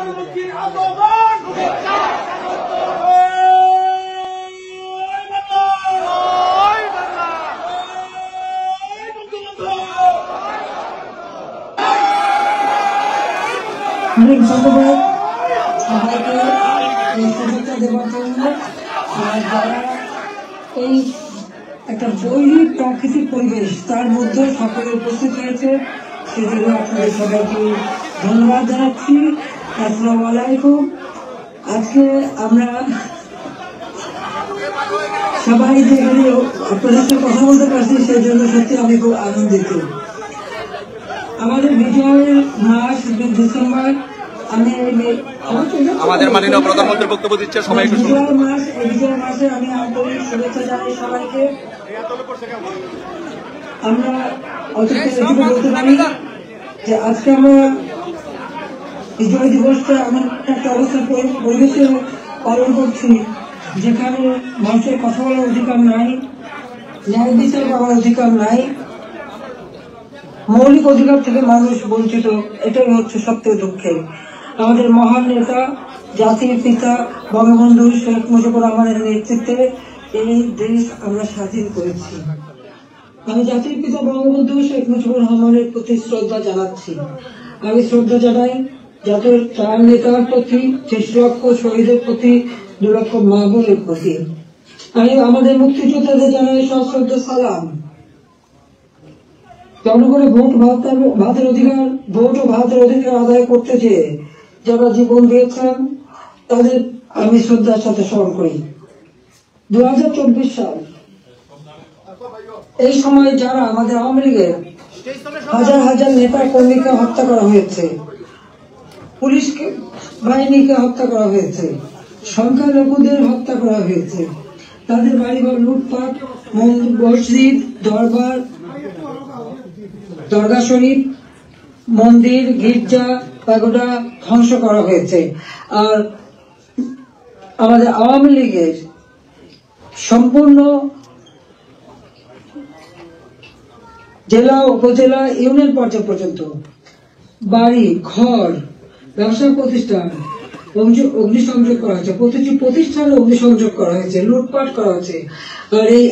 অনেক ধন্যবাদ সবাইকে এই শুভেচ্ছা দেওয়ার জন্য। যারা এই একটা বৈরী প্রাকৃতিক পরিবেশ তার মধ্যে সকলে উপস্থিত হয়েছে, সেজন্য আপনাদের সবাইকে ধন্যবাদ জানাচ্ছি। আসসালামু আলাইকুম। আজকে আমরা সবাই যেখানে আপনাদের সাথে কথা বলতে পারছি সেই জন্য সত্যি আমি খুব আনন্দিত। আমাদের বিজয়ের মাস ডিসেম্বর, আমি আমাদের মাননীয় প্রধানমন্ত্রী বক্তব্য দিচ্ছে, সবাই বিজয় মাস, এই বিজয় মাসে আমি আন্তরিক শুভেচ্ছা জানাই সবাইকে। আমরা অতিরিক্ত বলতে পারি যে আজকে আমরা বিজয় দিবসটা এমন একটা অবস্থা পরিবেশে পালন করছি যেখানে মানুষের কথা বলার অধিকার নাই, ন্যায় বিচার করার অধিকার নাই, মৌলিক অধিকার থেকে মানুষ বঞ্চিত। এটাই হচ্ছে সবথেকে দুঃখের। আমাদের মহান নেতা জাতির পিতা বঙ্গবন্ধু শেখ মুজিবুর রহমানের নেতৃত্বে এই দেশ আমরা স্বাধীন করেছি। আমি জাতির পিতা বঙ্গবন্ধু শেখ মুজিবুর রহমানের প্রতি শ্রদ্ধা জানাচ্ছি। আমি শ্রদ্ধা জানাই জাতির চার নেতার প্রতি, 6 লক্ষ শহীদের প্রতি, 2 লক্ষ মা বোনের প্রতি। আমি আমাদের মুক্তিযোদ্ধাদের জানাই সশ্রদ্ধ সালাম। জনগণের ভোট ভাতের অধিকার, ভোট ও ভাতের অধিকার আদায় করতে চেয়ে যারা জীবন দিয়েছেন তাদের আমি শ্রদ্ধার সাথে স্মরণ করি। 2024 সাল, এই সময় যারা আমাদের আওয়ামী লীগের হাজার হাজার নেতা কর্মীকে হত্যা করা হয়েছে, পুলিশ বাহিনীকে হত্যা করা হয়েছে, সংখ্যালঘুদের হত্যা করা হয়েছে, তাদের বাড়িঘর লুটপাট, মসজিদ, দরগা শরীফ, মন্দির, গির্জা, পাগোডা ধ্বংস করা হয়েছে। আর আমাদের আওয়ামী লীগের সম্পূর্ণ জেলা, উপজেলা, ইউনিয়ন পর্যায় পর্যন্ত বাড়ি ঘর, ব্যবসা প্রতিষ্ঠান অগ্নিসংযোগ করা হয়েছে, প্রতিটি প্রতিষ্ঠানে অগ্নিসংযোগ করা হয়েছে, লুটপাট করা হয়েছে। আর এই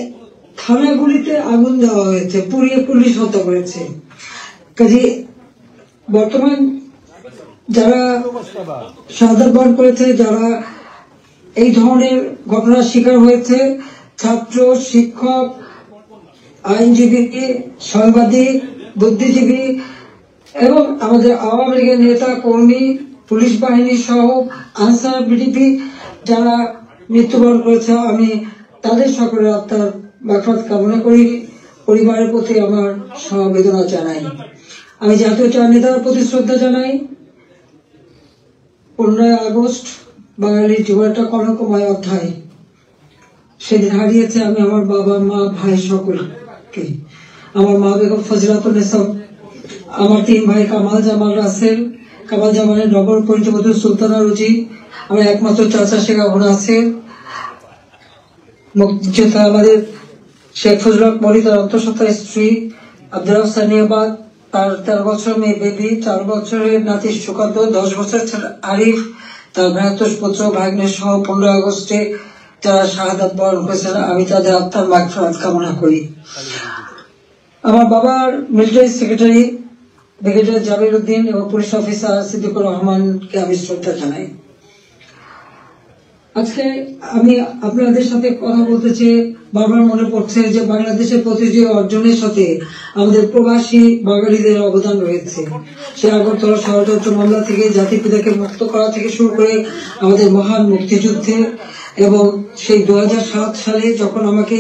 থানাগুলিতে আগুন দেওয়া হয়েছে, পুড়িয়ে পুলিশ হত্যা করেছে। কাজে বর্তমান যারা শাহাদাত বরণ করেছে, যারা এই ধরনের ঘটনার শিকার হয়েছে, ছাত্র, শিক্ষক, আইনজীবী, সাংবাদিক, বুদ্ধিজীবী এবং আমাদের আওয়ামী লীগের নেতা কর্মী, পুলিশ বাহিনী সহ আনসার, বিডিপি যারা মৃত্যুবরণ করেছে, আমি তাদের সকলের আত্মার মাগফিরাত কামনা করি। পরিবারের প্রতি আমার সমবেদনা জানাই। আমি জাতীয় চার নেতার প্রতি শ্রদ্ধা জানাই। 15 আগস্ট বাঙালির জীবনটা কলঙ্কময় অধ্যায়। সেদিন হারিয়েছে আমি আমার বাবা, মা, ভাই সকলকে। আমার মা বেগম ফজিলাতুন্নেসা, আমার 3 ভাই কামাল জামাল রাসেল, কামাল জামালের নগর পরিচবধূ সুলতানা রুজি, আমার একমাত্র চাচা শেখ আবু নাসের, মুক্তিযোদ্ধা আমাদের শেখ ফজলুল হক মলি, তার অন্তঃসত্ত্বা স্ত্রী আব্দুর রাউফ সানিয়াবাদ, তার 13 বছর মেয়ে বেবি, 4 বছরের নাতি সুকান্ত, 10 বছরের ছেলে আরিফ, তার ভ্রাতুষ পুত্র ভাগ্নের সহ 15 আগস্টে যারা শাহাদাত বরণ করেছেন, আমি তাদের আত্মার মাগফিরাত কামনা করি। আমার বাবার মিলিটারি সেক্রেটারি ব্রিগেডিয়ার জাবির উদ্দিন এবং পুলিশ অফিসার সিদ্দিকুর রহমানকে আমি শ্রদ্ধা জানাই। আজকে আমি আপনাদের সাথে কথা বলতে চেয়ে বারবার মনে পড়ছে যে বাংলাদেশের প্রতিটি অর্জনের সাথে আমাদের প্রবাসী বাঙালিদের অবদান রয়েছে। সে আগরতলা ষড়যন্ত্র মামলা থেকে জাতির পিতাকে মুক্ত করা থেকে শুরু করে আমাদের মহান মুক্তিযুদ্ধে, এবং সেই 2007 সালে যখন আমাকে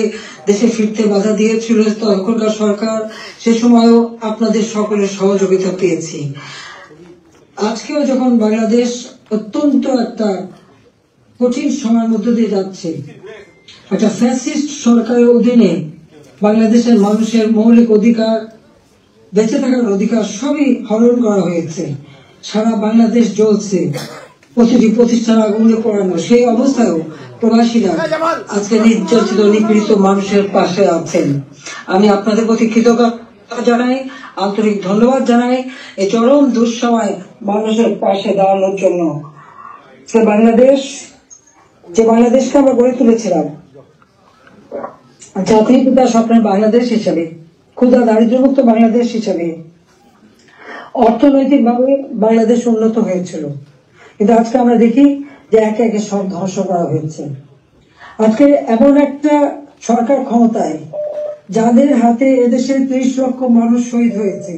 দেশে ফিরতে বাধা দিয়েছিল তখনকার সরকার, সে সময়ও আপনাদের সকলের সহযোগিতা পেয়েছি। আজকেও যখন বাংলাদেশ অত্যন্ত একটা কঠিন সময়ের মধ্য দিয়ে যাচ্ছে, একটা ফ্যাসিস্ট সরকারের অধীনে বাংলাদেশের মানুষের মৌলিক অধিকার, বেঁচে থাকার অধিকার সবই হরণ করা হয়েছে। সারা বাংলাদেশ জ্বলছে, প্রতিটি প্রতিষ্ঠান আগুনে পোড়ানো। সেই অবস্থায়ও প্রবাসীরা আজকে নির্যাতিত, নিপীড়িত মানুষের পাশে আছেন। আমি আপনাদের প্রতি কৃতজ্ঞতা জানাই, আন্তরিক ধন্যবাদ জানাই এই চরম দুঃসময় মানুষের পাশে দাঁড়ানোর জন্য। যে বাংলাদেশকে আমরা গড়ে তুলেছিলাম জাতির পিতা স্বপ্নের বাংলাদেশ হিসাবে, ক্ষুধা দারিদ্র্যমুক্ত বাংলাদেশ হিসাবে, অর্থনৈতিকভাবে বাংলাদেশ উন্নত হয়েছিল, কিন্তু আজকে আমরা দেখি যে একে একে সব ধ্বংস করা হয়েছে। আজকে এমন একটা সরকার ক্ষমতায় যাদের হাতে এদেশের 30 লক্ষ মানুষ শহীদ হয়েছে,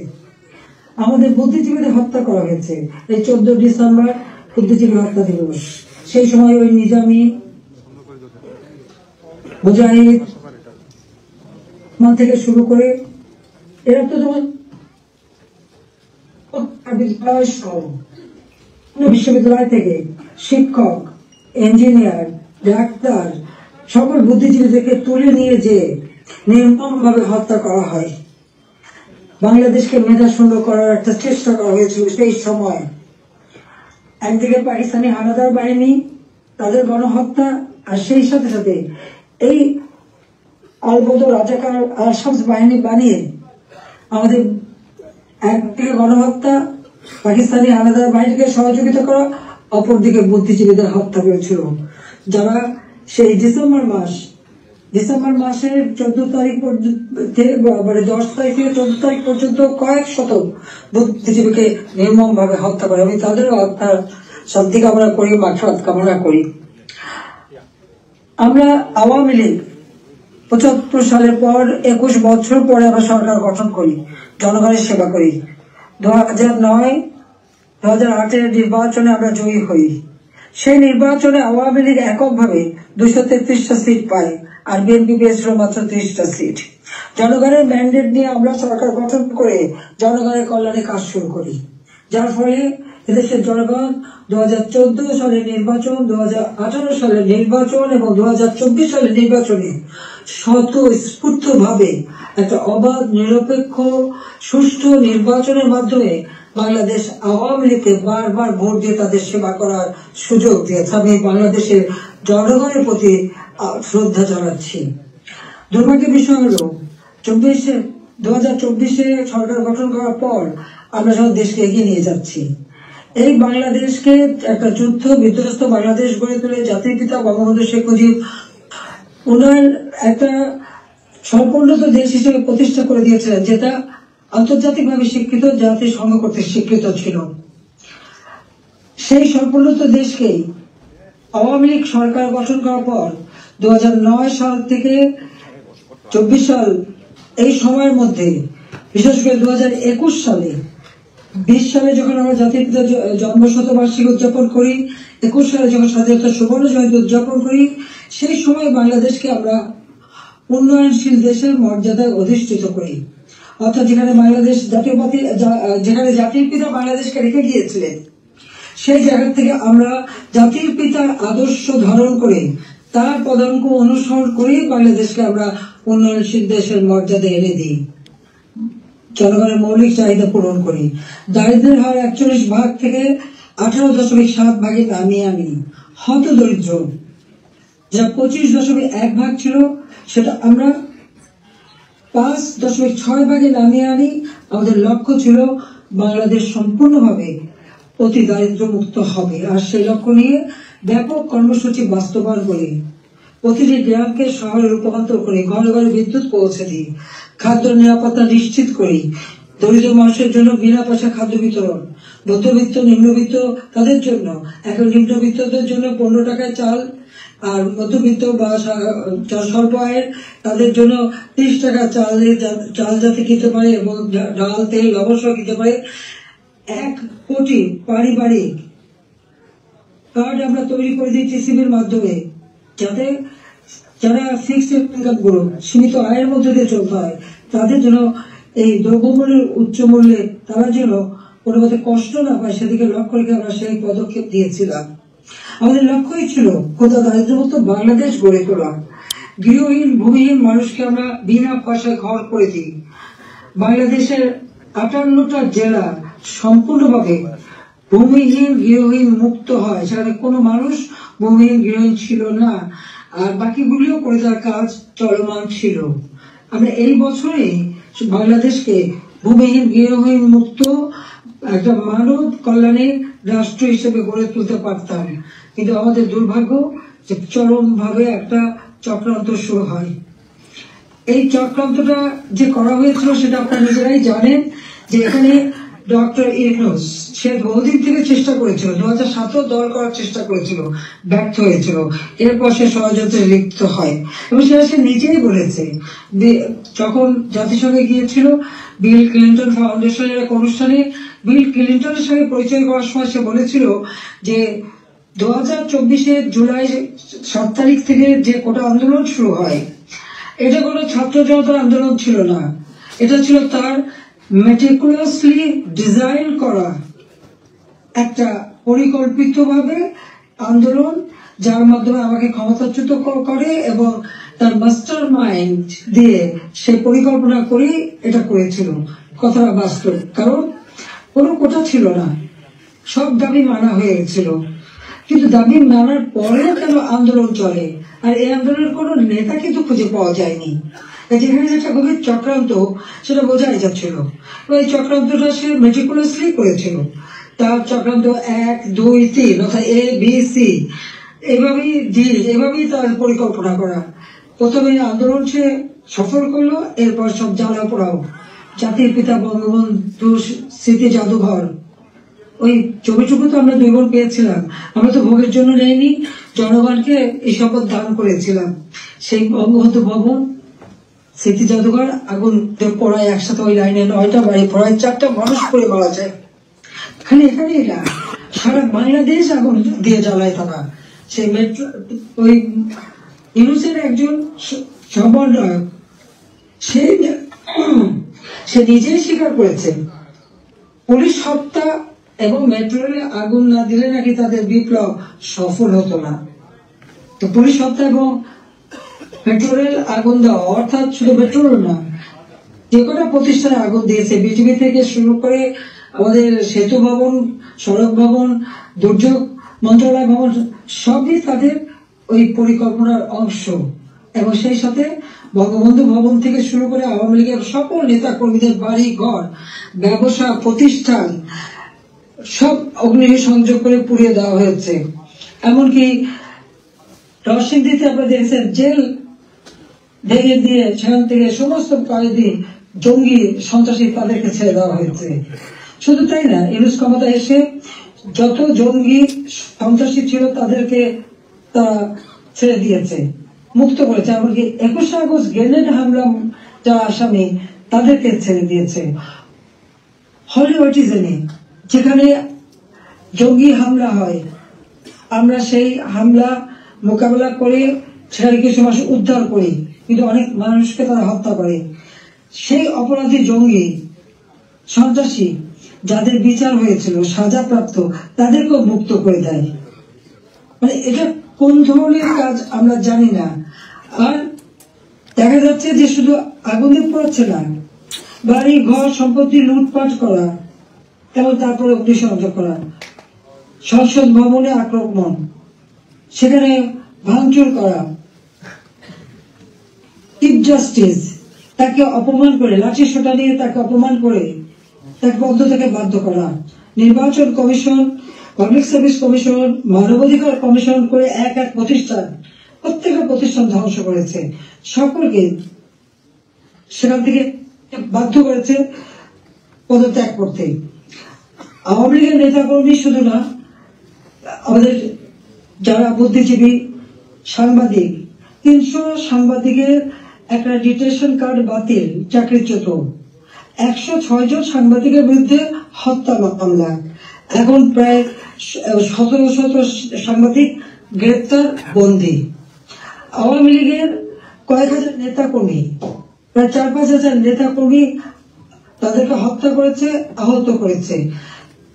আমাদের বুদ্ধিজীবীদের হত্যা করা হয়েছে। এই 14 ডিসেম্বর বুদ্ধিজীবী হত্যা দিবস, সেই সময় ওই নিজামী, মুজাহিদ থেকে শুরু করে এরা তো বিশ্ববিদ্যালয় থেকে শিক্ষক, ইঞ্জিনিয়ার, ডাক্তার সকল বুদ্ধিজীবীদেরকে তুলে নিয়ে যে নির্মমভাবে হত্যা করা হয়। বাংলাদেশকে মেধাশূন্য করার একটা চেষ্টা করা হয়েছিল সেই সময়। একদিকে পাকিস্তানি হানাদার বাহিনী, তাদের গণহত্যা, আর সেই সাথে সাথে এই আলবদর রাজাকার আল-শামস বাহিনী বানিয়ে আমাদের একদিকে গণহত্যা, পাকিস্তানি হানাদার বাহিনীকে সহযোগিতা করা, অপরদিকে বুদ্ধিজীবীদের হত্যা করেছিল, যারা সেই ডিসেম্বর মাসের 14 তারিখ থেকে 10 তারিখ থেকে 14 তারিখ পর্যন্ত কয়েক শত বুদ্ধিজীবীকে নির্মম ভাবে হত্যা করে। আমি তাদেরও আত্মার শান্তি কামনা করি, মাগফিরাত কামনা করি। আমরা আওয়ামী লীগ 75 সালের পর 21 বছর পরে আমরা সরকার গঠন করি, জনগণের সেবা করি। 2009-2008 নির্বাচনে আমরা জয়ী হই। সেই নির্বাচনে আওয়ামী লীগ এককভাবে 233টা সিট পায়, আর বিএনপি পেয়েছিল মাত্র 30টা সিট। জনগণের ম্যান্ডেট নিয়ে আমরা সরকার গঠন করে জনগণের কল্যাণে কাজ শুরু করি, যার ফলে এদেশের জনগণ 2014 সালের নির্বাচন, 2018 সালের নির্বাচন এবং 2024 সালের নির্বাচনে স্বতঃস্ফূর্তভাবে একটা অবাধ, নিরপেক্ষ, সুষ্ঠু নির্বাচনের মাধ্যমে বাংলাদেশ আওয়ামী লীগকে বারবার ভোট দিয়ে তাদের সেবা করার সুযোগ দিয়েছে। আমি বাংলাদেশের জনগণের প্রতি শ্রদ্ধা জানাচ্ছি। দুর্ভাগ্যের বিষয় হলো 2024 সরকার গঠন করার পর আমরা যখন দেশকে এগিয়ে নিয়ে যাচ্ছি, এই বাংলাদেশকে একটা যুদ্ধ বিধ্বস্ত বাংলাদেশ গড়ে তুলে জাতির পিতা বঙ্গবন্ধু শেখ মুজিব উন্নয়ন একটা সম্পূর্ণত দেশ হিসেবে প্রতিষ্ঠা করে দিয়েছিলেন, যেটা আন্তর্জাতিকভাবে স্বীকৃত, জাতিসংঘ কর্তৃক স্বীকৃত ছিল। সেই সম্পূর্ণত দেশকেই আওয়ামী লীগ সরকার গঠন করার পর 2009 সাল থেকে 24 সাল এই সময়ের মধ্যে, বিশেষ করে 2021 সালে 20 সালে যখন আমরা জাতির পিতার জন্ম শতবার্ষিকী উদযাপন করি, 21 সালে যখন স্বাধীনতা সুবর্ণ জয়ন্তী উদযাপন করি, সেই সময় বাংলাদেশকে আমরা উন্নয়নশীল দেশের মর্যাদায় অধিষ্ঠিত করি। অর্থাৎ যেখানে বাংলাদেশ যেখানে জাতির পিতা বাংলাদেশকে রেখে গিয়েছিলেন, সেই জায়গা থেকে আমরা জাতির পিতার আদর্শ ধারণ করে তার পদাঙ্ক অনুসরণ করে বাংলাদেশকে আমরা উন্নয়নশীল দেশের মর্যাদা এনে দিই, জনগণের মৌলিক চাহিদা পূরণ করি। দারিদ্র্যের হার 41 ভাগ থেকে 18.7 ভাগে নামিয়ে আনি। হত দরিদ্র যা 25.1 ভাগ ছিল, সেটা আমরা 5.6 ভাগে নামিয়ে আনি। আমাদের লক্ষ্য ছিল বাংলাদেশ সম্পূর্ণভাবে অতি দারিদ্র মুক্ত হবে, আর সেই লক্ষ্য নিয়ে ব্যাপক কর্মসূচি বাস্তবায়ন করি। প্রতিটি গ্রামকে শহরে রূপান্তর করে ঘরে ঘরে বিদ্যুৎ পৌঁছে দিই, খাদ্য নিরাপত্তা নিশ্চিত করি, দরিদ্র মানুষের জন্য বিনা পয়সা খাদ্য বিতরণ, মধ্যবিত্ত নিম্নবিত্ত তাদের জন্য, এখন নিম্নবিত্তদের জন্য 15 টাকায় চাল, আর মধ্যবিত্ত বা স্বল্প আয়ের তাদের জন্য 30 টাকা চাল যাতে খেতে পারে এবং ডাল, তেল, লবণ সহ খেতে পারে। 1 কোটি পারিবারিক কার্ড আমরা তৈরি করে দিই টিসিবির মাধ্যমে, যাতে যারা ফিক্সড ইনকাম গুলো সীমিত আয়ের মধ্যে দিয়ে চলতে হয়, তাদের জন্য এই দ্রব্যমূল্যের উচ্চ মূল্যে তারা যেন কোনো মতে কষ্ট না পায়, সেদিকে লক্ষ্য রেখে আমরা সেই পদক্ষেপ দিয়েছিলাম। আমাদের লক্ষ্যই ছিল ক্ষুধা দারিদ্র্যমুক্ত বাংলাদেশ গড়ে তোলা। গৃহহীন ভূমিহীন মানুষকে আমরা বিনা পয়সায় ঘর করে দিই। বাংলাদেশের 58টা জেলা সম্পূর্ণভাবে ভূমিহীন গৃহহীন মুক্ত হয়, সেখানে কোনো মানুষ ভূমিহীন গৃহহীন ছিল না, আর বাকিগুলিও করে দেওয়ার কাজ চলমান ছিল। আমরা এই বছরে বাংলাদেশকে ভূমিহীন গৃহহীন মুক্ত একটা মানব কল্যাণের রাষ্ট্র হিসেবে গড়ে তুলতে পারতাম। কিন্তু আমাদের দুর্ভাগ্য যে চরম ভাবে একটা চক্রান্ত শুরু হয়। এই চক্রান্তটা যে করা হয়েছিল সেটা আপনারা নিজেরাই জানেন, যে এখানে ডক্টর ইউনূস সে বহুদিন থেকে চেষ্টা করেছিল, 2007 দল করার চেষ্টা করেছিল, ব্যর্থ হয়েছিল। এরপর সে ষড়যন্ত্রে লিপ্ত হয় এবং সে নিজেই বলেছে যখন জাতিসংঘে গিয়েছিল বিল ক্লিন্টন ফাউন্ডেশনের এক অনুষ্ঠানে বিল ক্লিন্টনের সঙ্গে পরিচয় করার সময় সে বলেছিল যে 2024 জুলাই 7 তারিখ থেকে যে কোটা আন্দোলন শুরু হয়, এটা কোনো ছাত্র জনতার আন্দোলন ছিল না, এটা ছিল তার মেটিকুলাসলি ডিজাইন করা একটা পরিকল্পিতভাবে আন্দোলন, যার মাধ্যমে আমাকে ক্ষমতাচ্যুত করে এবং তার মাস্টার মাইন্ড দিয়ে সে পরিকল্পনা করে এটা করেছিল। কথাটা বাস্তব, কারণ কোনো কোটা ছিল না, সব দাবি মানা হয়ে গেছিল। কিন্তু দাবি মানার পরেও কেন আন্দোলন চলে, আর এই আন্দোলনের কোনো নেতা কিন্তু খুঁজে পাওয়া যায়নি। যেখানে একটা গভীর চক্রান্ত সেটা বোঝাই যাচ্ছিল। এই চক্রান্তটা সে মেটিকুলাসলি করেছিল। তার চক্রান্ত 1, 2, 3 অর্থাৎ ABC এভাবেই তার পরিকল্পনা করা। প্রথমে আন্দোলন সে সফল করলো, এরপর সব জ্বালা পোড়াও। জাতির পিতা বঙ্গবন্ধু স্মৃতি জাদুঘর, ওই ছবিটুকু তো আমরা 2 বোন পেয়েছিলাম, আমরা তো ভোগের জন্য নেইনি, জনগণকে এই শপথ দান করেছিলাম। সেই বঙ্গবন্ধু ভবন স্মৃতি জাদুঘর আগুন পড়ায় একসাথে, ওই লাইনে 9টা বাড়ি পড়ায় 4টা মানুষ পড়ে মারা যায়। খালি এখানেই না, সারা বাংলাদেশ আগুন দিয়ে জ্বালায় তারা। সেই মেট্রো ওই ইউনূসের একজন সমন্বয়ক সে নিজেই স্বীকার করেছে পুলিশ হত্যা এবং মেট্রো রেলে আগুন না দিলে নাকি তাদের বিপ্লব সফল হতো না। তো পুলিশ হত্যা এবং মেট্রো রেল আগুন দেওয়া, অর্থাৎ শুধু মেট্রো রেল না, যে কটা প্রতিষ্ঠানে আগুন দিয়েছে, বিজিবি থেকে শুরু করে আমাদের সেতু ভবন, সড়ক ভবন, দুর্যোগ মন্ত্রণালয় ভবন, সবই তাদের ওই পরিকল্পনার অংশ। এবং সেই সাথে বঙ্গবন্ধু ভবন থেকে শুরু করে আওয়ামী লীগের সকল নেতা কর্মীদের বাড়ি ঘর, ব্যবসা প্রতিষ্ঠান সব অগ্নি সংযোগ করে পুড়িয়ে দেওয়া হয়েছে। এমনকি নরসিংদীতে আপনারা দেখেছেন জেল ভেঙে দিয়ে সেখান থেকে সমস্ত কয়েদি জঙ্গি সন্ত্রাসী তাদেরকে ছেড়ে দেওয়া হয়েছে। শুধু তাই না, ইউনূস ক্ষমতা এসে যত জঙ্গি সন্ত্রাসী ছিল তাদেরকে তারা ছেড়ে দিয়েছে, মুক্ত করেছে। এমনকি 21 আগস্ট গ্রেনেড হামলা যারা আসামি তাদেরকে ছেড়ে দিয়েছে। হলিউডিজমে যেখানে জঙ্গি হামলা হয়, আমরা সেই হামলা মোকাবেলা করে সেখানে কিছু মানুষ উদ্ধার করি, কিন্তু অনেক মানুষকে তারা হত্যা করে। সেই অপরাধী জঙ্গি সন্ত্রাসী যাদের বিচার হয়েছিল, সাজাপ্রাপ্ত, তাদেরকেও মুক্ত করে দেয়। মানে এটা কোন ধরনের কাজ আমরা জানি না। আর দেখা যাচ্ছে যে শুধু আগুনে পড়ছে না, বাড়ি ঘর সম্পত্তি লুটপাট করা এবং তারপরে অগ্নিসংযোগ করা, সংসদ ভবনে আক্রমণ, সেখানে ভাঙচুর করা, চিফ জাস্টিস তাকে অপমান করে, লাঠি সোটা নিয়ে তাকে অপমান করে তাকে পদ থেকে বাধ্য করা, নির্বাচন কমিশন, পাবলিক সার্ভিস কমিশন, মানবাধিকার কমিশন করে এক প্রতিষ্ঠান, প্রত্যেকটা প্রতিষ্ঠান ধ্বংস করেছে, সকলকে সেখান থেকে বাধ্য করেছে পদত্যাগ করতে। আওয়ামী লীগের নেতাকর্মী শুধু না, আমাদের যারা বুদ্ধিজীবী সাংবাদিক, 300 সাংবাদিকের একটা ডিটেনশন কার্ড বাতিল, চাকরিচ্যুত, 106 জন সাংবাদিকের বিরুদ্ধে হত্যা মামলা, এখন প্রায় 1700 সাংবাদিক গ্রেপ্তার বন্দী। আওয়ামী লীগের কয়েক হাজার নেতাকর্মী, প্রায় 4-5 হাজার নেতাকর্মী তাদেরকে হত্যা করেছে, আহত করেছে।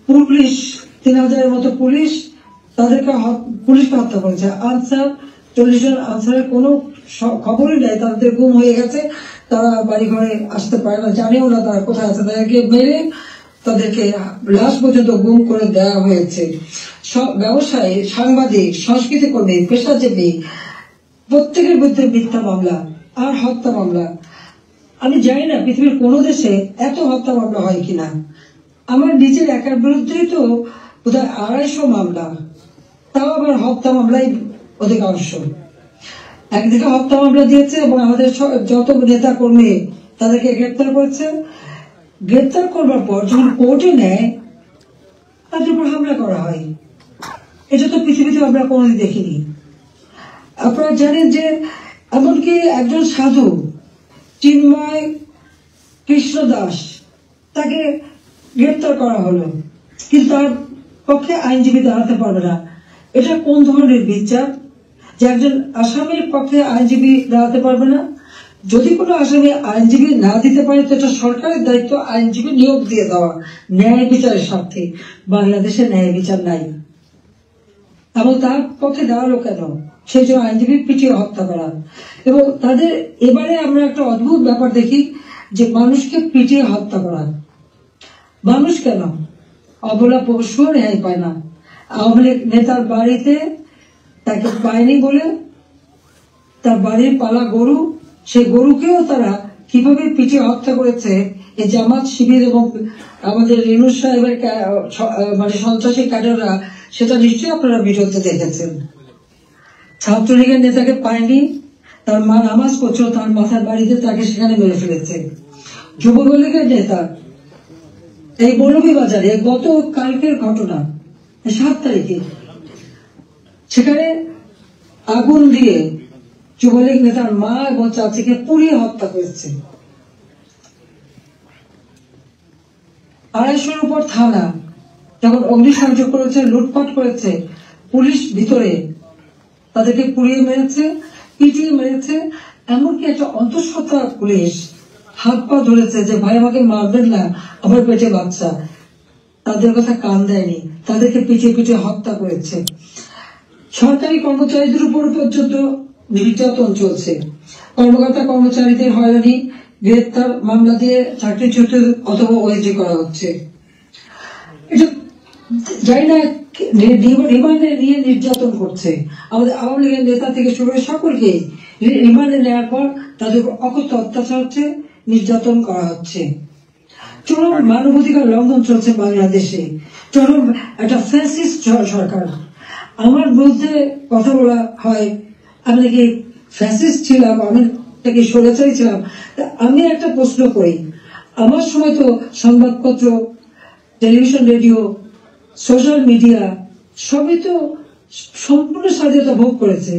পুলিশ 3000-এর মতো পুলিশ তাদেরকে পুলিশকে হত্যা করেছে। আনসার 40 জন আনসারের কোনো খবরই নাই, তাদের গুম হয়ে গেছে, তারা বাড়ি ঘরে আসতে পারে না, জানেও না তারা কোথায় আছে, তাদেরকে মেরে তাদেরকে লাশ পর্যন্ত গুম করে দেওয়া হয়েছে। সব ব্যবসায়ী, সাংবাদিক, সংস্কৃতি কর্মী, পেশাজীবী প্রত্যেকের বিরুদ্ধে মিথ্যা মামলা আর হত্যা মামলা। আমি জানি না পৃথিবীর কোন দেশে এত হত্যা মামলা হয় কিনা। আমার নিজের একার বিরুদ্ধেই তো বোধহয় 250 মামলা, তাও আবার হত্যা মামলাই অধিকাংশ। একদিকে হত্যা মামলা দিয়েছে এবং আমাদের যত নেতা কর্মী তাদেরকে গ্রেপ্তার করেছে। গ্রেপ্তার করবার পর যখন কোর্টে নেয় তাদের উপর হামলা করা হয়। এটা তো পৃথিবীতে আমরা কোনোদিন দেখিনি। আপনারা জানেন যে এমনকি একজন সাধু চিন্ময় কৃষ্ণ দাস, তাকে গ্রেপ্তার করা হলো, কিন্তু তার পক্ষে আইনজীবী দাঁড়াতে পারবে না। এটা কোন ধরনের বিচার যে একজন আসামির পক্ষে আইনজীবী দাঁড়াতে পারবে না? যদি কোনো আসামি আইনজীবী না দিতে পারে তো এটা সরকারের দায়িত্ব আইনজীবী নিয়োগ দিয়ে দেওয়া ন্যায় বিচারের স্বার্থে। বাংলাদেশে ন্যায় বিচার নাই, এবং তার পক্ষে দাঁড়ালো কেন? সেই জন্য আইনজীবী পিটিয়ে হত্যা করা। এবং তাদের এবারে আমরা একটা অদ্ভুত ব্যাপার দেখি যে মানুষকে পিটিয়ে হত্যা করা। মানুষ কেন? অবলা পশুও রেহাই পায় না। আওয়ামী লীগ নেতার বাড়িতে তাকে পায়নি বলে তার বাড়ির পালা গরু, সেই গরুকেও তারা কিভাবে পিটিয়ে হত্যা করেছে এই জামাত শিবির এবং আমাদের রিনুস সাহেবের মানে সন্ত্রাসী ক্যাডাররা, সেটা নিশ্চয়ই আপনারা ভিডিওতে দেখেছেন। ছাত্রলীগের নেতাকে পায়নি, তার মা নামাজ পড়ছিল তার মাথার বাড়িতে, তাকে সেখানে মেরে ফেলেছে। যুবলীগের নেতা এই মৌলভীবাজারে গত কালকের ঘটনা 7 তারিখে সেখানে আগুন দিয়ে যুবলীগ নেতার মা এবং চাচিকে পুড়িয়ে হত্যা করেছে। 250-র উপর থানা যখন অগ্নিসংযোগ করেছে, লুটপাট করেছে, পুলিশ ভিতরে তাদেরকে পুড়িয়ে মেরেছে, পিটিয়ে মেরেছে। এমনকি একটা অন্তঃসত্ত্বা পুলিশ হাত পা ধরেছে যে ভাই আমাকে মারবেন না, আমার পেটে বাচ্চা। তাদের কথা কান দেয়নি, তাদেরকে পিটিয়ে পিটিয়ে হত্যা করেছে। সরকারি কর্মচারীদের উপর পর্যন্ত নির্যাতন চলছে। কর্মকর্তা কর্মচারীদের হয়রানি, গ্রেপ্তার, মামলা দিয়ে চাকরিচ্যুত অথবা ওএসডি করা হচ্ছে। এটা জানি না রিমান্ডে নিয়ে নির্যাতন করছে। আমাদের আওয়ামী লীগের নেতা থেকে শুরু করে সকলকে রিমান্ডে নেওয়ার পর তাদের উপর অকথ্য অত্যাচার হচ্ছে, নির্যাতন করা হচ্ছে। চরম মানবাধিকার লঙ্ঘন চলছে বাংলাদেশে। চরম একটা ফ্যাসিস্ট সরকার। আমার বিরুদ্ধে কথা বলা হয় আমি নাকি ফ্যাসিস্ট ছিলাম, আমি নাকি স্বৈরাচারী ছিলাম। আমি একটা প্রশ্ন করি, আমার সময় তো সংবাদপত্র, টেলিভিশন, রেডিও, সোশ্যাল মিডিয়া সবই তো সম্পূর্ণ স্বাধীনতা ভোগ করেছে।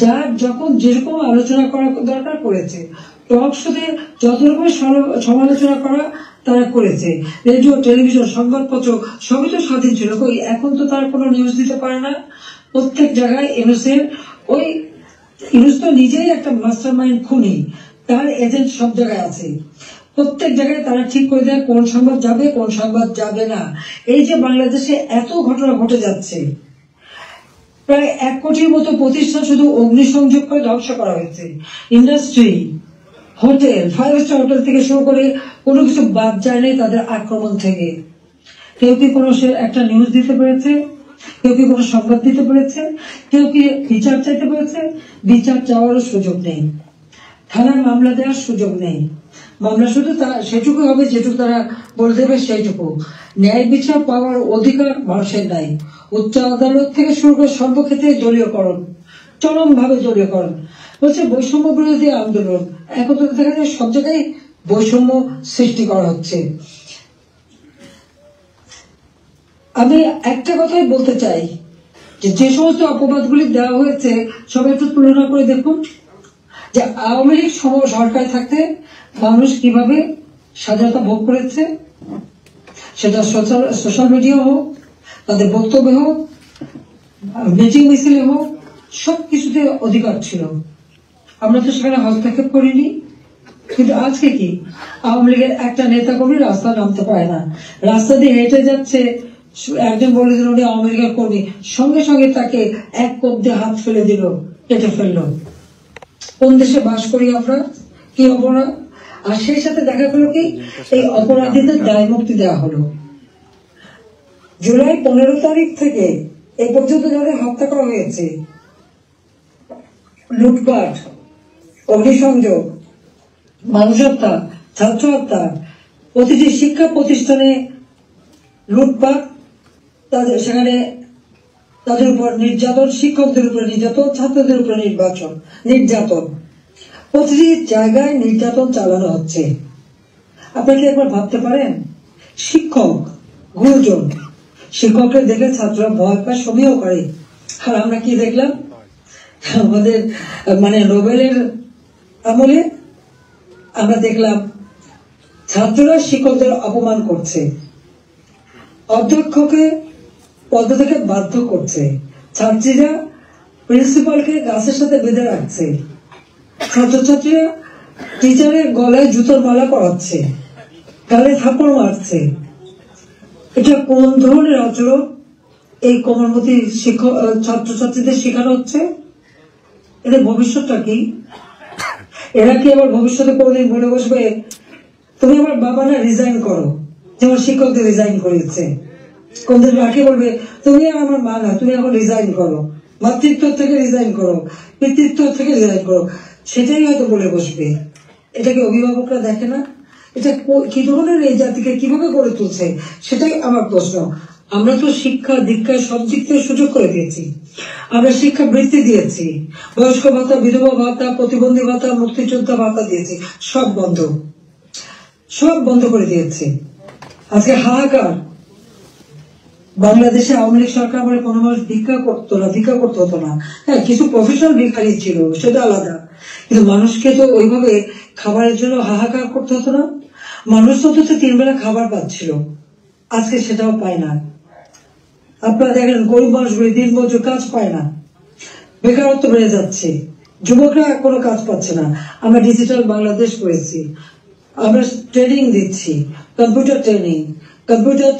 যার যখন যেরকম আলোচনা করা দরকার করেছে, টক শোতে যত রকমের সমালোচনা করা তারা করেছে। রেডিও, টেলিভিশন, সংবাদপত্র সবই তো স্বাধীন ছিল। এখন তো তারা কোনো নিউজ দিতে পারে না। প্রত্যেক জায়গায় ইউনুস তো নিজেই একটা মাস্টার মাইন্ড খুনি, তার এজেন্ট সব জায়গায় আছে। প্রত্যেক জায়গায় তারা ঠিক করে দেয় কোন সংবাদ যাবে, কোন সংবাদ যাবে না। এই যে বাংলাদেশে এত ঘটনা ঘটে যাচ্ছে, প্রায় 1 কোটির মতো প্রতিষ্ঠান শুধু অগ্নিসংযোগ করে ধ্বংস করা হয়েছে। ইন্ডাস্ট্রি, হোটেল, 5 স্টার হোটেল থেকে শুরু করে কোনো কিছু বাদ যায় নাই তাদের আক্রমণ থেকে। কেউ কি কোনো একটা নিউজ দিতে পেরেছে? কেউ কি কোনো সংবাদ দিতে পেরেছে? কেউ কি বিচার চাইতে পেরেছে? বিচার চাওয়ারও সুযোগ নেই, থানার মামলা দেওয়ার সুযোগ নেই। মামলা শুধু সেটুকু হবে যেটুকু তারা বলে দেবে সেইটুকু। ন্যায় বিচার পাওয়ার অধিকার মানুষের নাই। উচ্চ আদালত থেকে শুরু করে সর্বক্ষেত্রে দলীয়করণ, চরম ভাবে দলীয়করণ বলছে। বৈষম্য বিরোধী আন্দোলন, এখন তো দেখা যায় সব জায়গায় বৈষম্য সৃষ্টি করা হচ্ছে। আমি একটা কথাই বলতে চাই যে সমস্ত অপবাদগুলি দেওয়া হয়েছে সবাই একটু তুলনা করে দেখুন যে আওয়ামী লীগ সরকার থাকতে মানুষ কিভাবে স্বাধীনতা ভোগ করেছে। সেটা সোশ্যাল মিডিয়া হোক, তাদের বক্তব্য হোক, মিটিং মিছিলে হোক, সবকিছুতে অধিকার ছিল। আমরা তো সেখানে হস্তক্ষেপ করিনি। কিন্তু আজকে কি আওয়ামী লীগের একটা নেতা কর্মী রাস্তা নামতে পারে না, রাস্তা দিয়ে হেঁটে যাচ্ছে, একজন বলে দিল উনি আওয়ামী লীগের কর্মী, সঙ্গে সঙ্গে তাকে এক কোপ দিয়ে হাত ফেলে দিল, কেটে ফেললো। কোন দেশে বাস করি আমরা? কি অপরাধ! আর সেই সাথে দেখা গেল কি এই অপরাধীদের দায় মুক্তি দেওয়া হলো। জুলাই 15 তারিখ থেকে এই পর্যন্ত যাদের হত্যা করা হয়েছে, লুটপাট, অগ্নিসংযোগ, মানুষ হত্যা, ছাত্র হত্যা, প্রতিটি শিক্ষা প্রতিষ্ঠানে লুটপাট, সেখানে তাদের উপর নির্যাতন, শিক্ষকদের উপর নির্যাতন, ছাত্রদের উপর নির্যাতন, প্রতিটি জায়গায় নির্যাতন চালানো হচ্ছে। আপনাকে একবার ভাবতে পারেন, শিক্ষক গুরুজন, শিক্ষককে দেখে ছাত্ররা ভয় পায়, সমীহ করে। আর আমরা কি দেখলাম, আমাদের নোবেলের আমলে আমরা দেখলাম ছাত্ররা শিক্ষকদের অপমান করছে, অধ্যক্ষকে পদ থেকে বাধ্য করছে, ছাত্রীরা প্রিন্সিপালকে গাছের সাথে বেঁধে রাখছে, ছাত্রছাত্রীরা টিচারের গলায় জুতোর মালা পরাচ্ছে, গালে থাপ্পড় মারছে। এটা কোন ধরনের আচরণ এই কোমলমতি ছাত্রছাত্রীদের শেখানো হচ্ছে? এদের ভবিষ্যৎটা কি? এরা কি আবার ভবিষ্যতে কোনদিন বলে বসবে তুমি আমার বাবা না, রিজাইন করো, যেমন শিক্ষকদের রিজাইন করেছে? কোনদিন রাখি বলবে তুমি আমার মা না, তুমি এখন রিজাইন করো, মাতৃত্ব থেকে রিজাইন করো, পিতৃত্ব থেকে রিজাইন করো, সেটাই হয়তো বলে বসবে। এটাকে অভিভাবকরা দেখে না? এটা কি ধরনের এই জাতিকে কিভাবে গড়ে তুলছে সেটাই আমার প্রশ্ন। আমরা তো শিক্ষা দীক্ষায় সব দিক থেকে সুযোগ করে দিয়েছি, আমরা শিক্ষা বৃত্তি দিয়েছি, বয়স্ক ভাতা, বিধবা ভাতা, প্রতিবন্ধী ভাতা, মুক্তিযোদ্ধা ভাতা দিয়েছি, সব বন্ধ করে দিয়েছে। আজকে হাহাকার। বাংলাদেশে আওয়ামী লীগ সরকার বলে কোনো মানুষ ভিক্ষা করতে হতো না। হ্যাঁ, কিছু প্রফেশনাল ভিখারি ছিল, সেটা আলাদা, কিন্তু মানুষকে তো ওইভাবে খাবারের জন্য হাহাকার করতে হতো না। মানুষ তো 3 বেলা খাবার পাচ্ছিল, আজকে সেটাও পায় না। আপনারা দেখেন গরিব মানুষগুলি দিনমজুর, কাজ পায় না, বেকারত্ব বেড়ে যাচ্ছে, যুবকরা কোনো কাজ পাচ্ছে না। আমরা ডিজিটাল বাংলাদেশ করেছি, আমরা ট্রেনিং দিচ্ছি, কম্পিউটার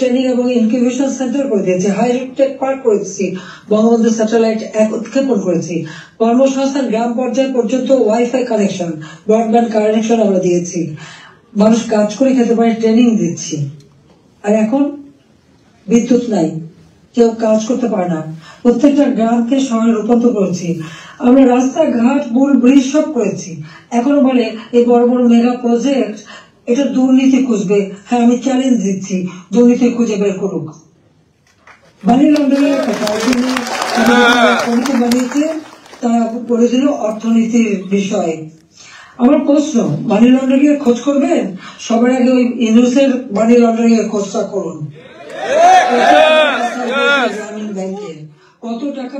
ট্রেনিং এবং ইনকিউবেশন সেন্টার করে দিয়েছি, হাইটেক পার্ক করেছি, বঙ্গবন্ধু স্যাটেলাইট উৎক্ষেপণ করেছি, কর্মসংস্থান গ্রাম পর্যায় পর্যন্ত ওয়াইফাই কানেকশন, ব্রডব্যান্ড কানেকশন আমরা দিয়েছি, মানুষ কাজ করে খেতে পারে, ট্রেনিং দিচ্ছি। আর এখন বিদ্যুৎ নাই, কেউ কাজ করতে পারে না, প্রত্যেকটা গ্রামকে শহরে রূপান্তর করেছি, আমরা রাস্তাঘাট, পুল, ব্রিজ সব করেছি। এখনো বলে এই বড় বড় মেগা প্রজেক্ট, এটা দুর্নীতি খুঁজবে। হ্যাঁ, আমি চ্যালেঞ্জ দিচ্ছি, দুর্নীতি খুঁজে বের করুক। মানি লন্ডারিং কমিটি বানিয়েছে, তারা করেছিল অর্থনীতির বিষয়ে। আমার প্রশ্ন, মানি লন্ডারিং এর খোঁজ করবেন? সবার আগে ওই ইউনুসের মানি লন্ডারিং এর খোঁজটা করুন। গ্রামীণ ব্যাংকের কত টাকা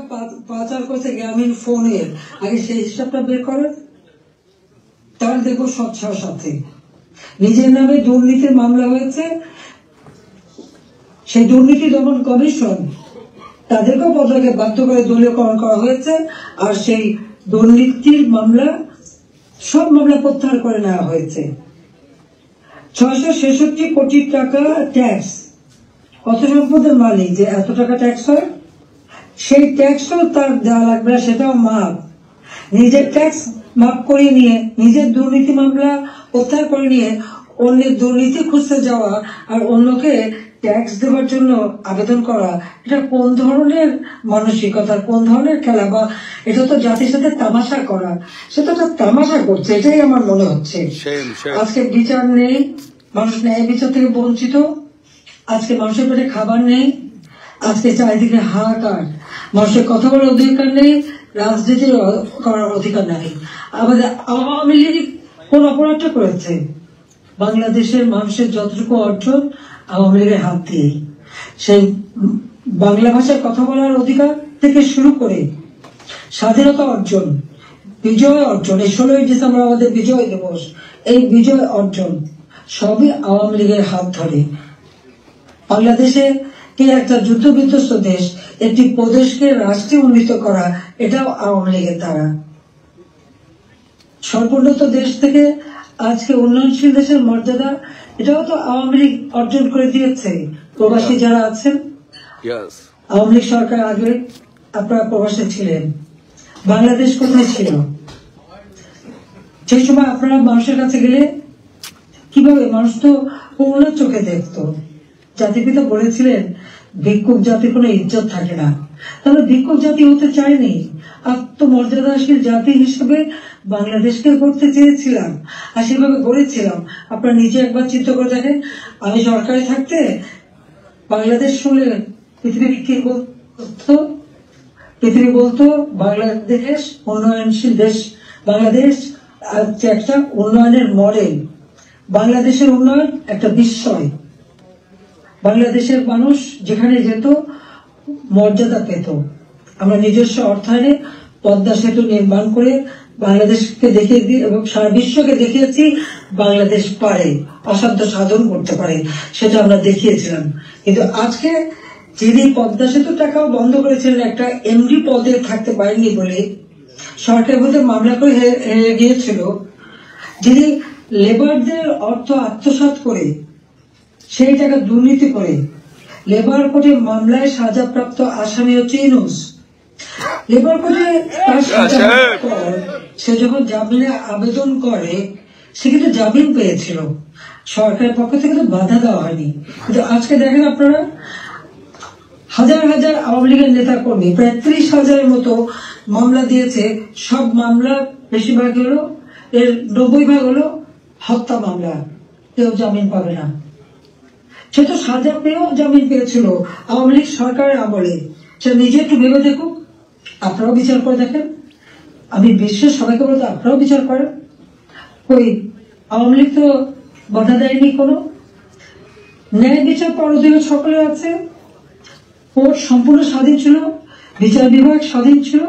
পাচার করছে গ্রামীণ ফোনের, আগে সেই হিসাবটা বের করেন, তাহলে দেখবো স্বচ্ছার সাথে। নিজের নামে দুর্নীতির মামলা হয়েছে, সেই দুর্নীতি দমন কমিশন তাদেরকেও পদকে বাধ্য করে দলীয়করণ করা হয়েছে, আর সেই দুর্নীতির সব মামলা প্রত্যাহার করে নেওয়া হয়েছে। 666 কোটি টাকা ট্যাক্স, কত সম্পদের মালিক যে এত টাকা ট্যাক্স হয়, সেই ট্যাক্সও তার দেওয়া লাগবে না, সেটাও মাপ। নিজের ট্যাক্স মাপ করিয়ে নিয়ে, নিজের দুর্নীতি মামলা প্রত্যাহার করে নিয়ে অন্যের দুর্নীতি খুঁজতে যাওয়া আর অন্যকে ট্যাক্স দেওয়ার জন্য আবেদন করা, এটা কোন ধরনের মানসিকতার, কোন ধরনের খেলা? বা এটা তো জাতির সাথে তামাশা করা, সেটা তো তামাশা করছে, এটাই আমার মনে হচ্ছে। আজকে বিচার নেই, মানুষ ন্যায় বিচার থেকে বঞ্চিত, আজকে মানুষের পেটে খাবার নেই, আজকে চারিদিকে হাহাকার, মানুষের কথা বলার অধিকার নেই, রাজনীতি করার অধিকার নেই। আমাদের আওয়ামী লীগ কোন অপরাধটা করেছে? বাংলাদেশের মানুষের যতটুকু অর্জন আওয়ামী লীগের হাত দিয়ে, সেই বাংলা ভাষায় কথা বলার অধিকার থেকে শুরু করে স্বাধীনতা অর্জন, বিজয় অর্জন, এই 16ই ডিসেম্বর আমাদের বিজয় দিবস, এই বিজয় অর্জন সবই আওয়ামী লীগের হাত ধরে। বাংলাদেশে কি একটা যুদ্ধ বিধ্বস্ত দেশ, একটি প্রদেশকে রাষ্ট্রে উন্নীত করা, এটাও আওয়ামী লীগের দ্বারা। সর্বোন্নত দেশ থেকে আজকে উন্নয়নশীল দেশের মর্যাদা, এটাও তো আওয়ামী লীগ অর্জন করে দিয়েছে। প্রবাসী যারা আছেন, আওয়ামী লীগ সরকার আগে আপনারা প্রবাসে ছিলেন, বাংলাদেশ কোথায় ছিল? সেই সময় আপনারা মানুষের কাছে গেলে কিভাবে, মানুষ তো করুণার চোখে দেখতো। জাতিপিতা বলেছিলেন ভিক্ষুক জাতির কোনো ইজ্জত থাকে না। তাহলে ভিক্ষুক জাতি হতে চাইনি, আত্মমর্যাদাশীল জাতি হিসেবে বাংলাদেশকে করতে চেয়েছিলাম আর সেভাবে গড়েছিলাম। আপনারা নিজে একবার চিন্তা করে দেখেন, আমি সরকারে থাকতে বাংলাদেশ শুনলে পৃথিবী কি বলতো? পৃথিবী বলতো বাংলাদেশ উন্নয়নশীল দেশ, বাংলাদেশ একটা উন্নয়নের মডেল, বাংলাদেশের উন্নয়ন একটা বিস্ময়। বাংলাদেশের মানুষ যেখানে যেত মর্যাদা পেত। আমরা নিজস্ব অর্থায়নে পদ্মা সেতু নির্মাণ করে বাংলাদেশকে দেখিয়ে দিই এবং সারা বিশ্বকে দেখিয়েছি বাংলাদেশ পারে, অসাধ্য সাধন করতে পারে, সেটা আমরা দেখিয়েছিলাম। কিন্তু আজকে যিনি পদ্মা সেতু টাকাও বন্ধ করেছিলেন একটা এমডি পদে থাকতে পারেননি বলে সরকারের মধ্যে মামলা করে হেরে গিয়েছিল, যিনি লেবারদের অর্থ আত্মসাৎ করে সেই টাকা দুর্নীতি করে লেবার কোর্টে মামলায় সাজাপ্রাপ্ত আসামি হচ্ছে ইউনূস। লেবার কোর্টে তার সাজা পর সে যখন জামিনে আবেদন করে সে কিন্তু জামিন পেয়েছিল, সরকারের পক্ষ থেকে তো বাধা দেওয়া হয়নি। কিন্তু আজকে দেখেন আপনারা, হাজার হাজার আওয়ামী লীগের নেতা কর্মী প্রায় 30,000-এর মতো মামলা দিয়েছে। সব মামলা বেশিরভাগ হলো, এর 90% হলো হত্যা মামলা, কেউ জামিন পাবে না। সে তো সাজা পেয়েও জামিন পেয়েছিল আওয়ামী লীগ সরকারের আমলে। সে নিজে একটু ভেবে দেখুক, আপনারাও বিচার করে দেখেন। আমি বিশ্বের সবাইকে বলতে আপনারাও বিচার করেন। ওই আওয়ামী লীগ তো বাধা দেয়নি কোনো, ন্যায় বিচার পরদীয় সকলে আছে, কোর্ট সম্পূর্ণ স্বাধীন ছিল, বিচার বিভাগ স্বাধীন ছিল,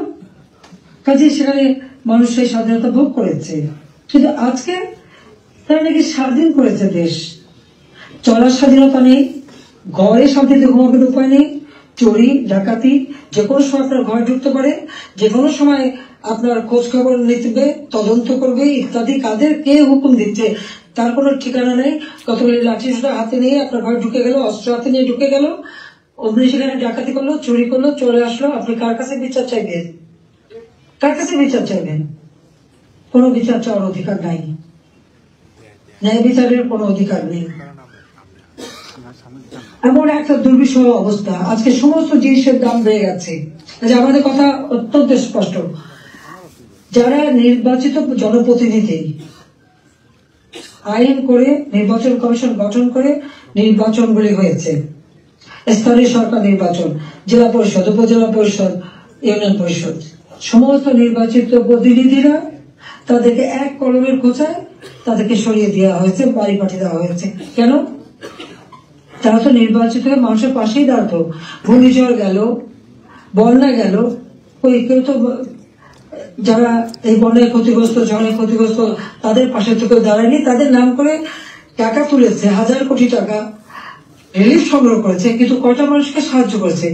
কাজে সেখানে মানুষ সেই স্বাধীনতা ভোগ করেছে। কিন্তু আজকে তারা নাকি স্বাধীন করেছে দেশ, চলার স্বাধীনতা নেই, ঘরে শান্তিতে ঘুমানোর উপায় নেই, চুরি ডাকাতি যে কোনো সময় আপনার ঘরে ঢুকতে পারে, যে কোনো সময় আপনার খোঁজ খবর নিতে, তদন্ত করবে ইত্যাদি। কাদের কে হুকুম দিচ্ছে তার কোনো ঠিকানা নেই। কতগুলি লাঠি সোটা হাতে নিয়ে আপনার ঘরে ঢুকে গেল, অস্ত্র হাতে নিয়ে ঢুকে গেল, অমনি সেখানে ডাকাতি করলো, চুরি করলো, চলে আসলো। আপনি কার কাছে বিচার চাইবেন? কার কাছে বিচার চাইবেন? কোনো বিচার চাওয়ার অধিকার নাই, ন্যায় বিচারের কোনো অধিকার নেই। এমন একটা দুর্বিষহ অবস্থা, আজকে সমস্ত জিনিসের দাম বেড়ে গেছে। আমাদের কথা অত্যন্ত স্পষ্ট, যারা নির্বাচিত জনপ্রতিনিধি আইন করে নির্বাচন কমিশন গঠন করে নির্বাচনগুলি হয়েছে, স্থানীয় সরকার নির্বাচন, জেলা পরিষদ, উপজেলা পরিষদ, ইউনিয়ন পরিষদ, সমস্ত নির্বাচিত প্রতিনিধিরা তাদেরকে এক কলমের খোঁচায় তাদেরকে সরিয়ে দেওয়া হয়েছে, বাড়ি পাঠিয়ে দেওয়া হয়েছে। কেন? তারা তো নির্বাচিত হয়ে মানুষের পাশেই দাঁড়াতো। ঘূর্ণিঝড় গেল, বন্যা গেল, ওই কেউ তো যারা এই বন্যায় ক্ষতিগ্রস্ত, ঝড়ে ক্ষতিগ্রস্ত তাদের পাশে তো কেউ দাঁড়ায়নি। তাদের নাম করে টাকা তুলেছে, 1000 কোটি টাকা রিলিফ সংগ্রহ করেছে, কিন্তু কয়টা মানুষকে সাহায্য করেছে?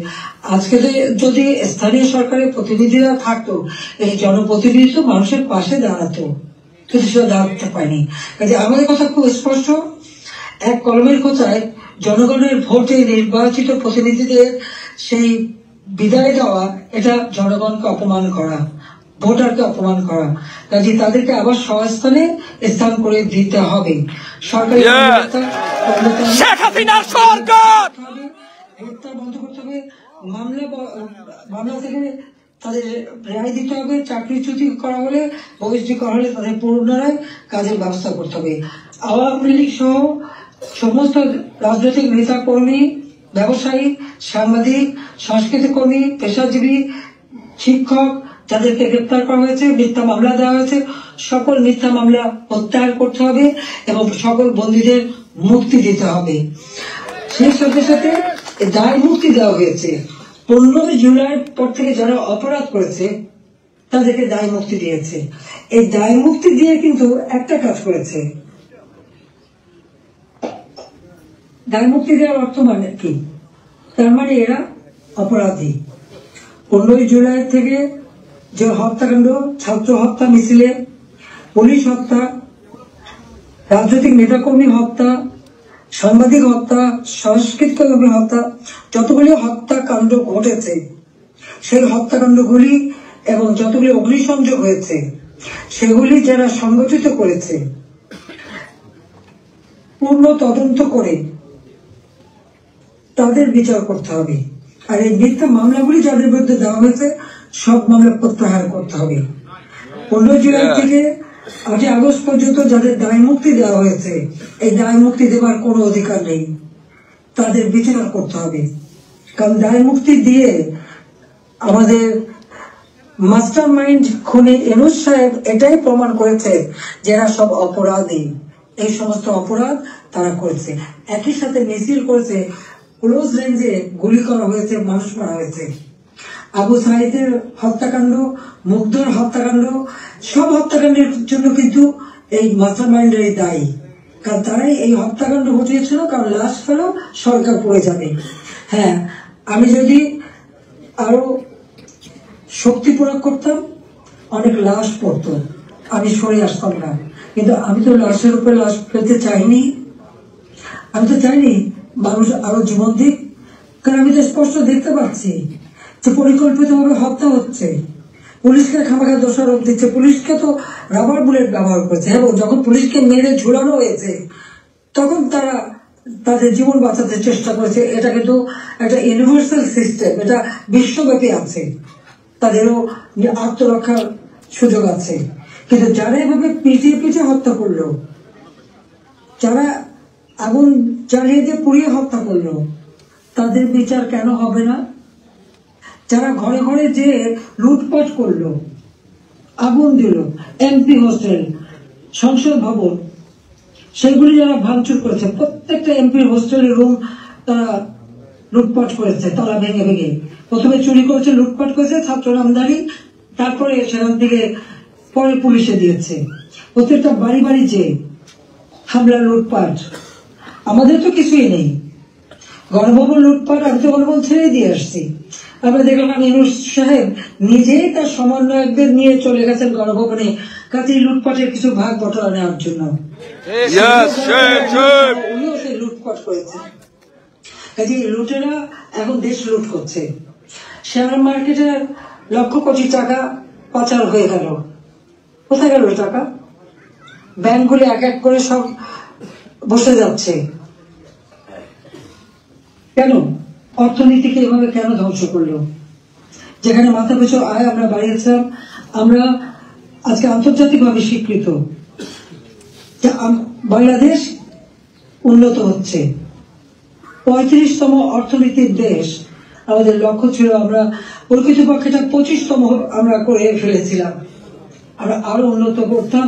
আজকে যদি স্থানীয় সরকারের প্রতিনিধিরা থাকতো, এই জনপ্রতিনিধি তো মানুষের পাশে দাঁড়াতো, কিন্তু সেটা দাঁড়াতে পারেনি। কাজে আমাদের কথা খুব স্পষ্ট, এক কলমের খোঁচায় জনগণের ভোটে নির্বাচিত প্রতিনিধিদের সেই বিদায় দেওয়া, এটা জনগণকে অপমান করা, ভোটারকে অপমান করা। কাজে তাদেরকে আবার স্বস্থানে স্থান করে দিতে হবে। সরকারি হত্যা বন্ধ করতে হবে, মামলা থেকে তাদের রেহাই দিতে হবে, চাকরিচ্যুতি করা হলে, বহিষ্কৃত করা হলে তাদের পুনরায় কাজের ব্যবস্থা করতে হবে। আওয়ামী লীগ সহ সমস্ত রাজনৈতিক নেতা কর্মী, ব্যবসায়ী, সাংবাদিক, সাংস্কৃতিক কর্মী, পেশাজীবী, শিক্ষক যাদেরকে গ্রেপ্তার করা হয়েছে, মিথ্যা মামলা দেওয়া হয়েছে, সকল মিথ্যা মামলা প্রত্যাহার করতে হবে এবং সকল বন্দীদের মুক্তি দিতে হবে। সেই সাথে সাথে দায় মুক্তি দেওয়া হয়েছে। 15 জুলাইয়ের পর থেকে যারা অপরাধ করেছে তাদেরকে দায় মুক্তি দিয়েছে। এই দায় মুক্তি দিয়ে কিন্তু একটা কাজ করেছে, দায় মুক্তি দেওয়ার অর্থ মানে কি? তার মানে এরা অপরাধী। 15 জুলাই থেকে যে হত্যাকাণ্ড, ছাত্র হত্যা মিছিলে, পুলিশ হত্যা, রাজনৈতিক নেতাকর্মী হত্যা, সাংবাদিক হত্যা, সংস্কৃত কর্মী হত্যা, যতগুলি হত্যাকাণ্ড ঘটেছে সেই হত্যাকাণ্ডগুলি এবং যতগুলি অগ্নিসংযোগ হয়েছে সেগুলি যারা সংগঠিত করেছে পূর্ণ তদন্ত করে তাদের বিচার করতে হবে। আর এই মিথ্যা মামলাগুলি যাদের বিরুদ্ধে দেওয়া হয়েছে সব মামলা প্রত্যাহার করতে হবে। 15 জুলাই থেকে 8 আগস্ট পর্যন্ত যাদের দায় মুক্তি দেওয়া হয়েছে, এই দায় মুক্তি দেওয়ার কোনো অধিকার নেই, তাদের বিচার করতে হবে। কারণ দায় মুক্তি দিয়ে আমাদের মাস্টার মাইন্ড খুনি ইউনূস সাহেব এটাই প্রমাণ করেছে যে এরা সব অপরাধী, এই সমস্ত অপরাধ তারা করেছে। একই সাথে মিছিল করেছে, ক্লোজ রেঞ্জে গুলি করা হয়েছে, মানুষ মারা হয়েছে। আবু সাইদের হত্যাকাণ্ড, মুগ্ধর হত্যাকাণ্ড, সব হত্যাকাণ্ডের জন্য কিন্তু এই মাস্টার মাইন্ডের দায়ী। কারণ তারাই এই হত্যাকাণ্ড ঘটিয়েছিল, কারণ লাশ ফেলো সরকার পড়ে যাবে। হ্যাঁ, আমি যদি আরো শক্তি প্রয়োগ করতাম অনেক লাশ পড়তো, আমি সরে আসতাম না। কিন্তু আমি তো লাশের উপরে লাশ ফেলতে চাইনি, আমি তো চাইনি মানুষ আরো জীবন দিক। কারণ আমি তো স্পষ্ট দেখতে পাচ্ছি যে পরিকল্পিতভাবে হত্যা হচ্ছে, পুলিশকে খামাখা দোষারোপ দিচ্ছে। পুলিশকে তো রাবার বুলেট ব্যবহার করছে, এবং যখন পুলিশকে মেরে ঝুলানো হয়েছে তখন তারা তাদের জীবন বাঁচাতে চেষ্টা করেছে। এটা কিন্তু একটা ইউনিভার্সাল সিস্টেম, এটা বিশ্বব্যাপী আছে, তাদেরও আত্মরক্ষার সুযোগ আছে। কিন্তু যারা এভাবে পিছিয়ে পিছিয়ে হত্যা করলো, যারা আগুন জ্বালিয়ে দিয়ে পুড়িয়ে হত্যা করলো, তাদের বিচার কেন হবে না? যারা ঘরে ঘরে যে লুটপাট করলো, আগুন দিল, এমপি হোস্টেল, সংসদ ভবন, সেগুলি যারা ভাঙচুর করেছে, প্রত্যেকটা এমপির হোস্টেলের রুম তারা লুটপাট করেছে, তারা ভেঙে ভেঙে। প্রথমে চুরি করেছে, লুটপাট করেছে, ছাত্র নামদারি, তারপরে সেখান থেকে পরে পুলিশে দিয়েছে। প্রত্যেকটা বাড়ি বাড়ি যে হামলা, লুটপাট। আমাদের তো কিছুই নেই, গণভবন লুটপাট, আমি তো গণভবন ছেড়ে দিয়ে আসছি। আমরা দেখলাম ইউনূস সাহেব নিজেই তার সমন্বয়কদের নিয়ে চলে গেছেন গণভবনে, কাজে লুটপাটের কিছু ভাগ বটরা নেওয়ার জন্য। উনিও সেই লুটপাট করেছে। কাজে লুটেরা এখন দেশ লুট করছে। শেয়ার মার্কেটের লক্ষ কোটি টাকা পাচার হয়ে গেল, কোথায় গেল টাকা? ব্যাংকগুলি এক এক করে সব বসে যাচ্ছে। কেন? অর্থনীতিকে এভাবে কেন ধ্বংস করলো? যেখানে মাথা পিছু আয় আমরা বাড়িয়েছিলাম, আমরা আজকে আন্তর্জাতিকভাবে স্বীকৃত যে বাংলাদেশ উন্নত হচ্ছে, 35তম অর্থনীতির দেশ আমাদের লক্ষ্য ছিল। আমরা প্রকৃতপক্ষে 25তম আমরা করে ফেলেছিলাম। আমরা আরো উন্নত করতাম।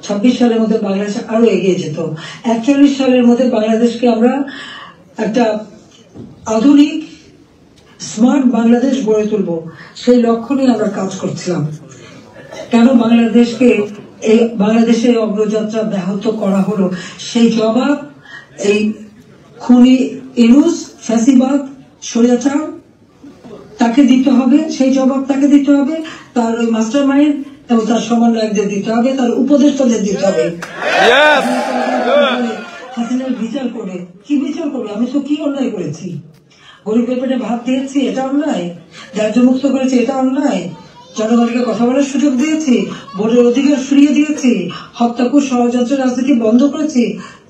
26 সালের মধ্যে বাংলাদেশ আরো এগিয়ে যেত। 41 সালের মধ্যে বাংলাদেশকে আমরা একটা আধুনিক স্মার্ট বাংলাদেশ গড়ে তুলব, সেই লক্ষ্য নিয়ে আমরা কাজ করছিলাম। কেন বাংলাদেশের অগ্রযাত্রা ব্যাহত করা হলো, সেই জবাব এই খুনি ইউনূস, ফ্যাসিবাদ, স্বৈরাচার, তাকে দিতে হবে। সেই জবাব তাকে দিতে হবে, তার ওই মাস্টার মাইন্ড এবং তার সমন্বয়কদের দিতে হবে, তার উপদেষ্টাদের দিতে হবে। হাসিনার বিচার করে কি বিচার করবে? আমি তো কি অন্যায় করেছি? গরিবের পেটে ভাত দিয়েছি, এটা অন্যায়? ন্যায্য মুক্ত করেছি, এটা অন্যায়? জনগণকে কথা বলার সুযোগ দিয়েছি, ভোটের অধিকার ফিরিয়ে দিয়েছি, হত্যাকুশ ষড়যন্ত্র রাজনীতি বন্ধ করেছি,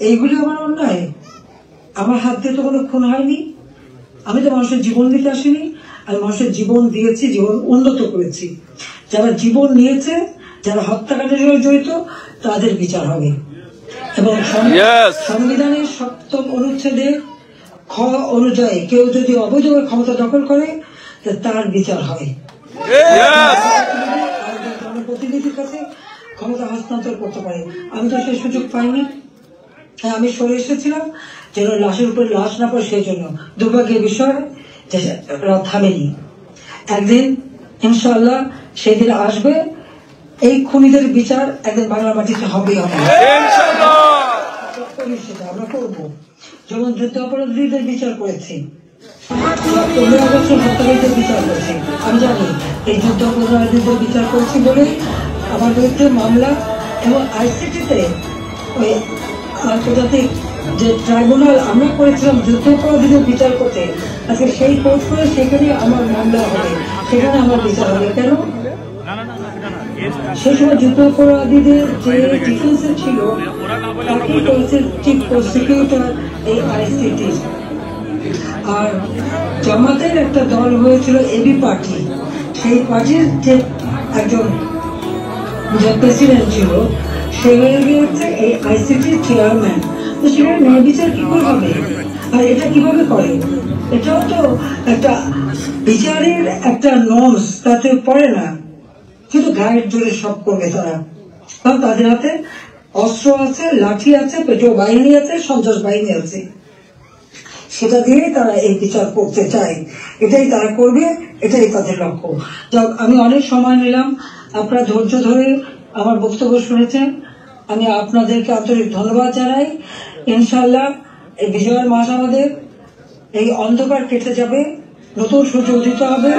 এইগুলি আমার অন্যায়? আমার হাত দিয়ে তো কোনো খুন হয়নি, আমি তো মানুষের জীবন দিতে আসিনি। আমি মানুষের জীবন দিয়েছি, জীবন উন্নত করেছি। যারা জীবন নিয়েছে, যারা হত্যাকাণ্ডের সঙ্গে জড়িত, তাদের বিচার হবে। এবং সংবিধানের 7ম অনুচ্ছেদে খ অনুযায়ী কেউ যদি অবৈধভাবে ক্ষমতা দখল করে, তার বিচার হবে। জনপ্রতিনিধির কাছে ক্ষমতা হস্তান্তর করতে পারে। আমি তো সেই সুযোগ পাইনি। হ্যাঁ, আমি সরে এসেছিলাম যেন লাশের উপরে লাশ না পড়ে, সেই জন্য দুর্ভাগ্যের বিষয় যে থামেনি। একদিন ইনশাআল্লাহ সেদিন আসবে, এই খুনিদের বিচার একদিন বাংলা মাটিতে হবেই হবে। সেটা আমরা করবো, যেমন যুদ্ধ অপরাধীদের বিচার করেছি, 15 আগস্ট হত্যাকারীদের বিচার করেছি। আমি জানি এই যুদ্ধ অপরাধীদের বিচার করেছি বলে আমার বিরুদ্ধে মামলা, এবং আইসিটিতে ওই আন্তর্জাতিক যে ট্রাইব্যুনাল আমরা করেছিলাম যুদ্ধ অপরাধীদের বিচার করতে, আজকে সেই কোর্ট করে সেখানে আমার মামলা হবে, সেখানে আমার বিচার হবে। কেন? সেই সময় যুদ্ধ অপরাধীদের যে ডিফেন্সে ছিল তাকেই করেছে চিফ প্রসিকিউটর এই আইসিটি। আর জামাতের একটা দল হয়েছিল এবি পার্টি, সেই পার্টির যে একজন যে প্রেসিডেন্ট ছিল সে হয়ে গিয়েছে এই আইসিটির চেয়ারম্যান। তো সেটা ন্যায় বিচার কি করে হবে, আর এটা কিভাবে করে? এটাও তো একটা বিচারের একটা নর্মস, তাতে পড়ে না, শুধু গায়ের জোরে সব করবে তারা। কারণ তাদের হাতে অস্ত্র আছে, লাঠি আছে, পেট্রোল বাহিনী আছে, সন্ত্রাস বাহিনী আছে, সেটা দিয়ে তারা এই বিচার করতে চায়। এটাই তারা করবে, এটাই তাদের লক্ষ্য। যাক, আমি অনেক সময় নিলাম, আপনারা ধৈর্য ধরে আমার বক্তব্য শুনেছেন, আমি আপনাদেরকে আন্তরিক ধন্যবাদ জানাই। ইনশাল্লাহ এই বিজয়ের মাস আমাদের, এই অন্ধকার কেটে যাবে, নতুন সূর্য উদিত হবে।